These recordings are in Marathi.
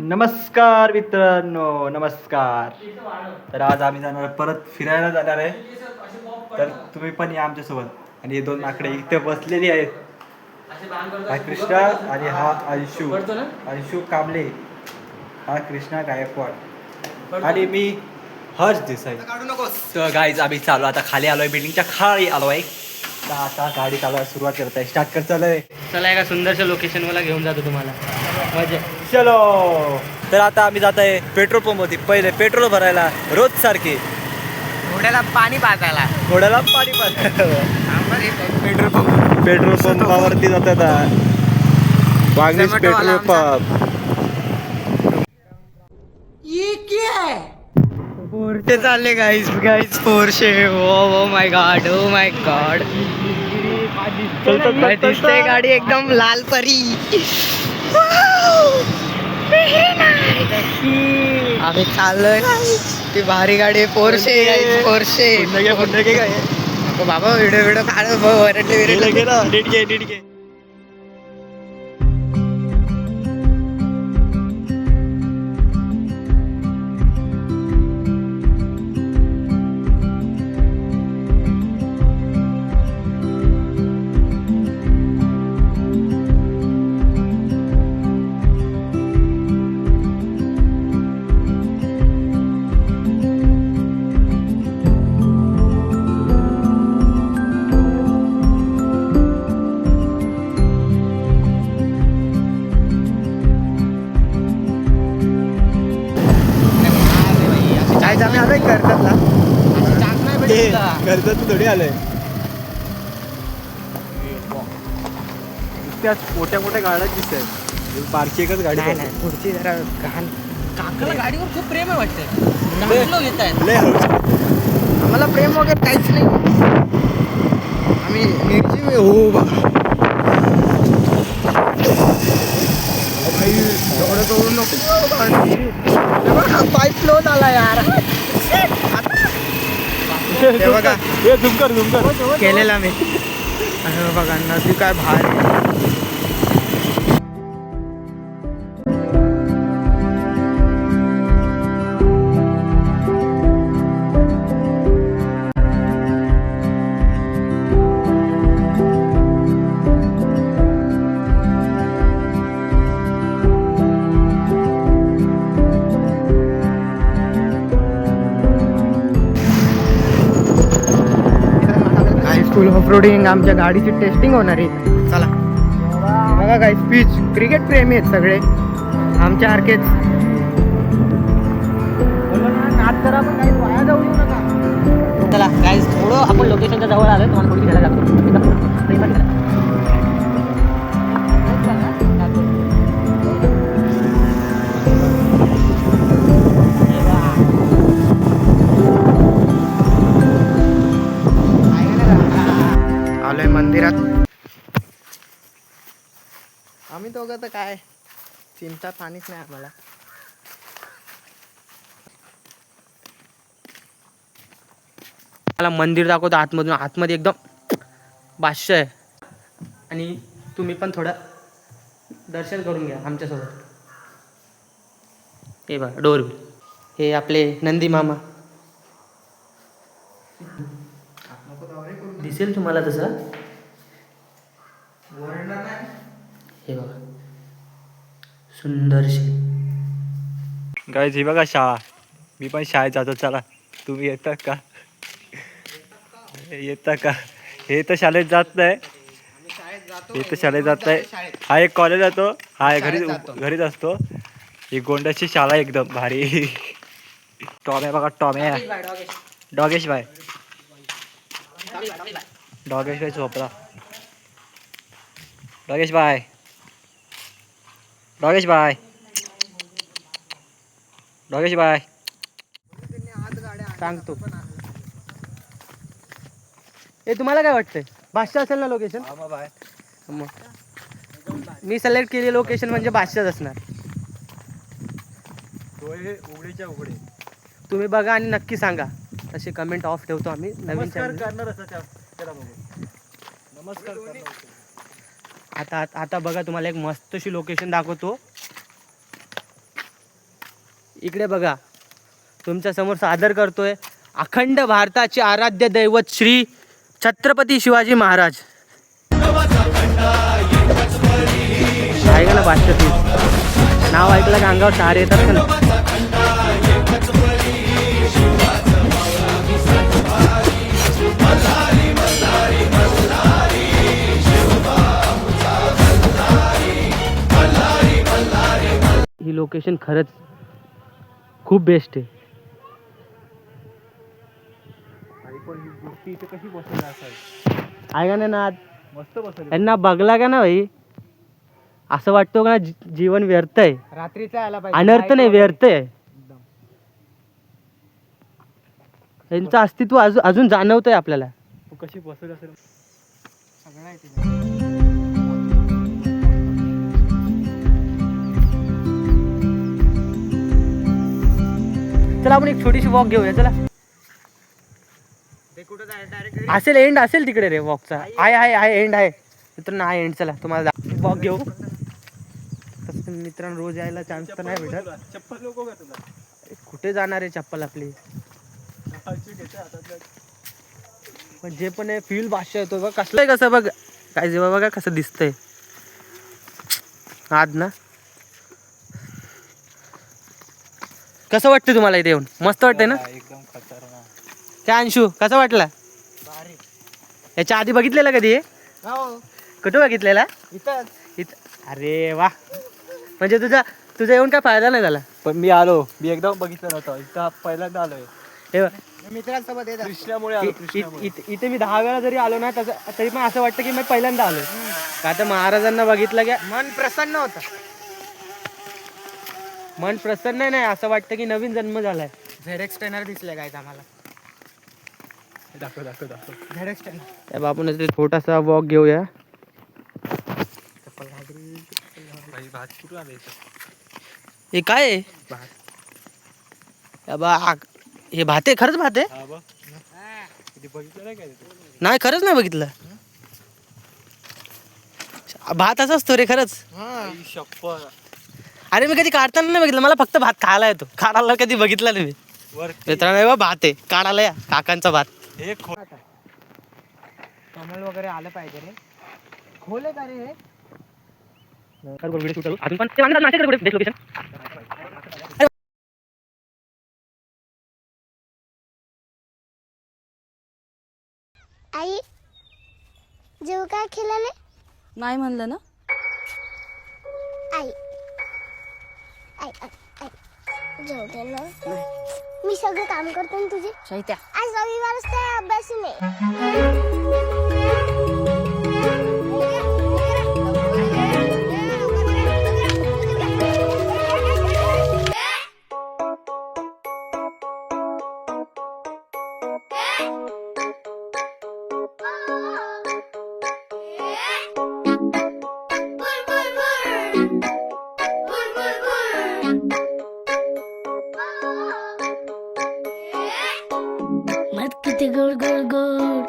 नमस्कार मित्रांनो, नमस्कार. तर आज आम्ही जाणार परत फिरायला जाणार आहे. तर तुम्ही पण या आमच्यासोबत. आणि हे दोन माकडे इथे बसलेली आहेत. हा कृष्णा आणि हा अंशू कांबळे. हा कृष्णा गायकवाड आणि मी हर्ष देसाई. तर गाईज आम्ही चालू आता खाली आलोय, बिल्डिंगच्या खाली आलोय. तर आता गाडी चालवायला सुरुवात करत आहे. स्टार्ट कर चालय. चला एका सुंदरशा लोकेशन मला घेऊन जातो तुम्हाला. मजा. चलो. तर आता आम्ही जात आहे पेट्रोल पंप होती. पहिले पेट्रोल भरायला रोज सारखे घोड्याला पाणी पाजायला. घोड्याला पाणी पेट्रोल पंपावरती जात आता. वागणीस पेट्रोल पंप. पोरशे चालले guys guys Porsche. Oh my god, oh my god. दिसते गाडी एकदम लाल परी. आम्ही चाललोय. ती भारी गाडी पोरशे पोरशे. बाबा व्हिडिओ काढ. वरटले आम्ही आलोय कर्जतला. कर्जत थोडी आलंय. त्यात मोठ्या मोठ्या गाड्या दिसत आहेत. पारखी एकच गाडी नाही पुढची जरा घाण. काकाला गाडीवर खूप प्रेम आहे वाटतंय. लोक येत आहेत. लय हळू. आम्हाला प्रेम वगैरे काहीच नाही. आम्ही निर्जीव हो बघा. एवढं करू नको. पाईप फ्लोन आला यार. हे बघा हे झुमकर केलेला मी. बघा नदी काय भारी. फुल ऑफरोडिंग. आमच्या गाडीची टेस्टिंग होणार आहे. चला बघा काय स्पीच. क्रिकेट प्रेमी आहेत सगळे आमच्या सारखेच. नाद करा पण काही वाया जाऊ देऊ नका. चला काय थोडं आपण लोकेशनच्या जवळ आलोय. तुम्हाला थोडी घ्यायला लागतो. आलोय मंदिरात. आम्ही दोघं तर काय चिंता पाणीच नाही आम्हाला. मला मंदिर दाखवतो आतमधून. आतमध्ये एकदम भाष्य आहे. आणि तुम्ही पण थोडं दर्शन करून घ्या आमच्यासोबत. हे बघा डोर. हे आपले नंदी मामा. दिसेल तुम्हाला तसं. हे बघा सुंदरशी. गाईज ही बघा शाळा. मी पण शाळेत जातो. चला तुम्ही येता का? येता का? हे तर शाळेत जात नाही. हे तर शाळेत जात नाही. हा एक कॉलेज जातो. हा घरीच असतो. ही गोंड्याची शाळा एकदम भारी. टॉम्या बघा टॉम्या. डॉगेश भाई. डॉगेश भाई झोपला. डॉगेश भाई. डॉगेश भाई. डॉगेश भाई. सांगतो. हे तुम्हाला काय वाटतंय? भाष्य असेल ना लोकेशन. मग मी सिलेक्ट केली लोकेशन म्हणजे भाष्यच असणार. उघडीच्या उघडे. तुम्ही बघा आणि नक्की सांगा. तसे कमेंट ऑफ ठेवतो आम्ही नवीन चॅनल. नमस्कार. आता बघा तुम्हाला एक मस्तशी लोकेशन दाखवतो. इकडे बघा, तुमच्या समोर सादर करतोय अखंड भारताचे आराध्य दैवत श्री छत्रपती शिवाजी महाराज. ऐका ना भाषा, नाव ऐकलं का अंगावर शहारे येतात का ना. ही लोकेशन खरंच खूप बेस्ट आहे. कशी बसवली असेल, ऐका ना ना, मस्त बसवली. यांना बघला का ना भाई, असं वाटतं का ना जीवन व्यर्थ आहे. रात्रीचा आला पाहिजे, अनर्थ नाही, व्यर्थ आहे. यांचं अस्तित्व अजून जाणवतंय आपल्याला. तू कशी बसवली असेल. सगळं आहे तिथे. चला आपण एक छोटीशी वॉक घेऊया. चला, ते कुठं जायचं डायरेक्ट असेल एंड असेल तिकडे रे वॉकचा. आहे एंड आहे मित्रांनो, आहे एंड. चला तुम्हाला वॉक घेऊ. तसं मित्रांनो रोज यायला चान्स तर नाही भेटत. चप्पल नको का तुला. कुठे जाणार आहे चप्पल आपली. पण जे पण आहे फील भाषा येतो बघ, कसलं आहे कसं बघ, काय जेव्हा बघा कसं दिसतंय आज ना. कसं वाटतं तुम्हाला इथे येऊन? मस्त वाटतंय ना. एकदम खतरनाक. काय अंशू, कसं वाटलं? भारी. याच्या आधी बघितलेलं कधी हे? हो कुठं बघितलेला? इथंच. अरे वा, म्हणजे तुझा येऊन काय फायदा नाही झाला. पण मी आलो, मी एकदम बघितलं नव्हतं, इथं पहिल्यांदा आलोय. हे बघ, मित्रांसोबत येतात. कृष्णामुळे आलो, कृष्णामुळे. इथे मी 10 वेळा जरी आलो ना तरी पण असं वाटतं की मी पहिल्यांदा आलोय. का तर महाराजांना बघितलं की मन प्रसन्न होतं. मन प्रसन्न नाही, असं वाटतं की नवीन जन्म झालाय. झेडेक्स ट्रेनर दिसले काय आम्हाला. दाखव. झेडेक्स ट्रेनर. त्या बापून इथे छोटासा वॉक घेऊया. भात कुठून आले. हे काय आहे? या बा, हे भात आहे, खरंच भात आहे. हा बघ, बघितलं नाही काय तिथे. नाही, खरंच नाही बघितलं. भात असा असतो रे खरंच. आई शप्पथ. अरे मी कधी काढताना नाही बघितलं, मला फक्त भात खायला येतो, काढायला कधी बघितलं नाही मी. वरती मित्रांनो हे बघ, भात आहे, काढायला या काकांचा भात. हे कमल वगैरे आलं पाहिजे रे. खोले का रे हे. अजून पण ते वांगे नाशिक कडे कुठे लोकेशन. आई जेव काय खेळाले. नाही म्हणलं ना. आई आई आई जेव दे ना. मी सगळं काम करते ना तुझे. शैत्या, आज रविवार असते, अभ्यास नाही. मत किती गोड गोड गोड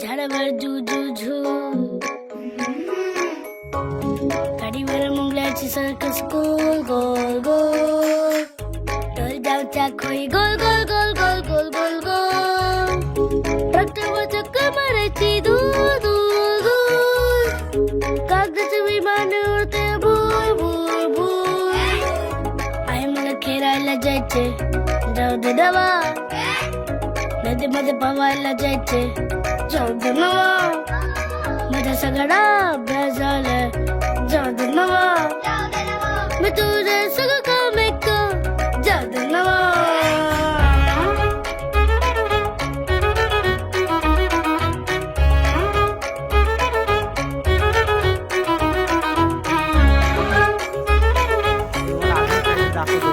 झाडावर झू झू झू गाडीवर मुंगल्याची सर्कस गोल गोल गोल डोल जाऊच्या खोई गोल गोल गोल गोल गोल गोल गोल ट्रॅक्टरवर चक्कर मारायची दूर दूर दूर कागदाचे विमान उडते भूर भूर भूर आई मला खेळायला जायचे जाऊ दे दवा नदीमध्ये पवायला जायचे जाऊ दे नवा माझा सगळा अभ्यास झालाय जाऊ दे नवा मी तुझे सगळं काम ऐक जाऊ दे नवा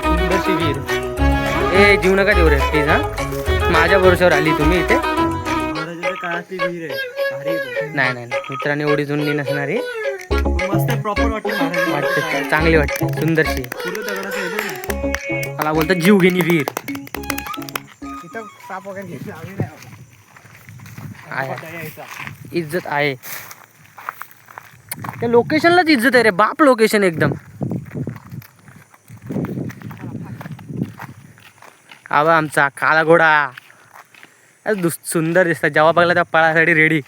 सुंदरशी विहीर. ए जीव नका देऊ रे प्लीज. हा, माझ्या भरोश्यावर आली तुम्ही इथे. काळातली विहीर आहे, भारी आहे. नाही नाही नाही. मित्रांनी एवढी जुनी नसणारी. पण मस्त प्रॉपर वाटते. वाटते, चांगली वाटते, सुंदरशी. पूर्ण दगडाचं आहे बघ. मला बोलतात जीव घेणी विहीर. इथं साप वगैरे घेतला आम्ही नाही. आहे, इज्जत आहे. त्या लोकेशनलाच इज्जत आहे रे बाप. लोकेशन एकदम हा बा आमचा काळा घोडा सुंदर दिसतात जेव्हा बघला त्या पळासाठी रेडी.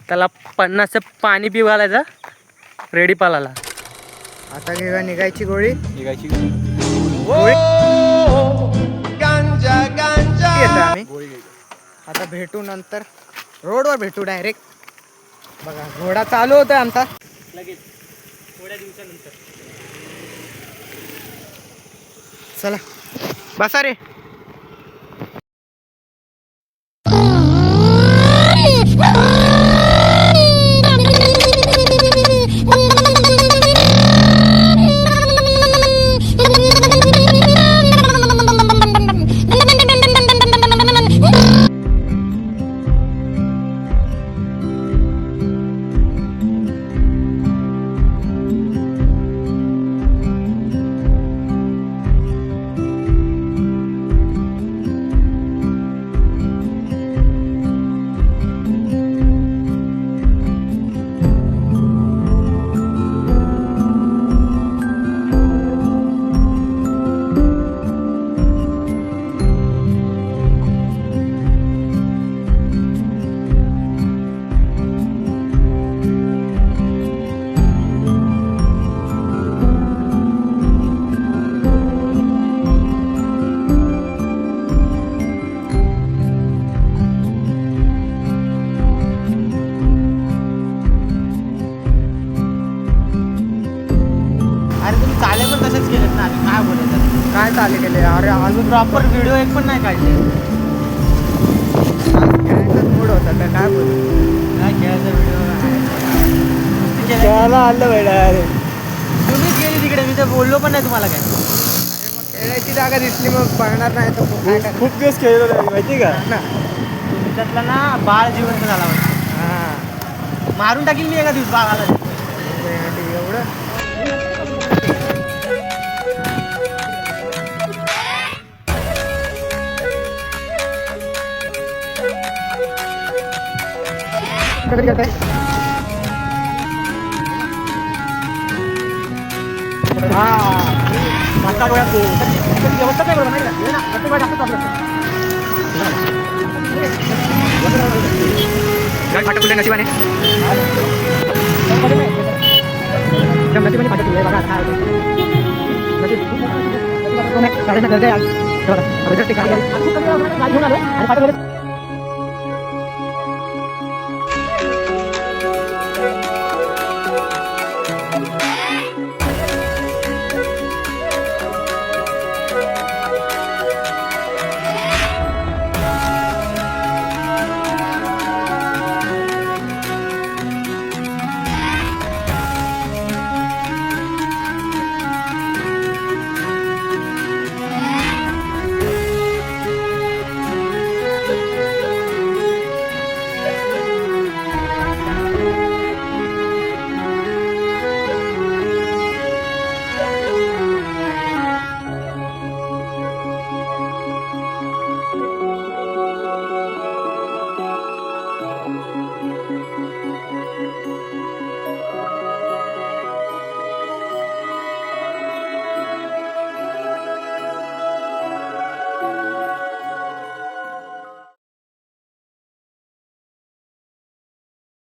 त्याला 50 पाणी पिऊ घालायचं रेडी पालाला. आता घेऊया निघायची गोळी. निघायची येतो आम्ही. आता भेटू नंतर रोडवर भेटू डायरेक्ट. बघा घोडा चालू होतोय आमचा. लगेच थोड्या दिवसानंतर. चला बसा रे. अरे तुम्ही चाले पण तसेच केलेत ना. आम्ही काय बोलायचं. काय चालू केले अरे अजून प्रॉपर व्हिडिओ एक पण नाही काढले. खेळायचाच मूड होता तर काय बोलू. काय खेळायचा व्हिडिओ खेळायला आलं वेळा. अरे तुम्हीच गेली तिकडे. मी तर बोललो पण नाही तुम्हाला काय. खेळायची जागा दिसली मग पळणार नाही तर काय करणार? खूप दिवस खेळलो माहिती का. ना तुमच्यातला ना बाळ जिवंत झाला वाटतं. हा मारून टाकील मी एका दिवस बाळाला. एवढं कधी करताय? हा मागच्या डोळ्यात तो. कधी व्यवस्था नाही बरोबर नाही का? ये ना, प्रत्येक वेळेस असंच आपलं. गाडी फाटक कुठे नशिबाने. एकदम नशिबाने फाटक कुठे बघा काय होतं. नशीब. गाडीनं गर्दी आहे आज. हे बघा, अगोदर ते गाडी गाडी घेऊन आलो आणि फाटक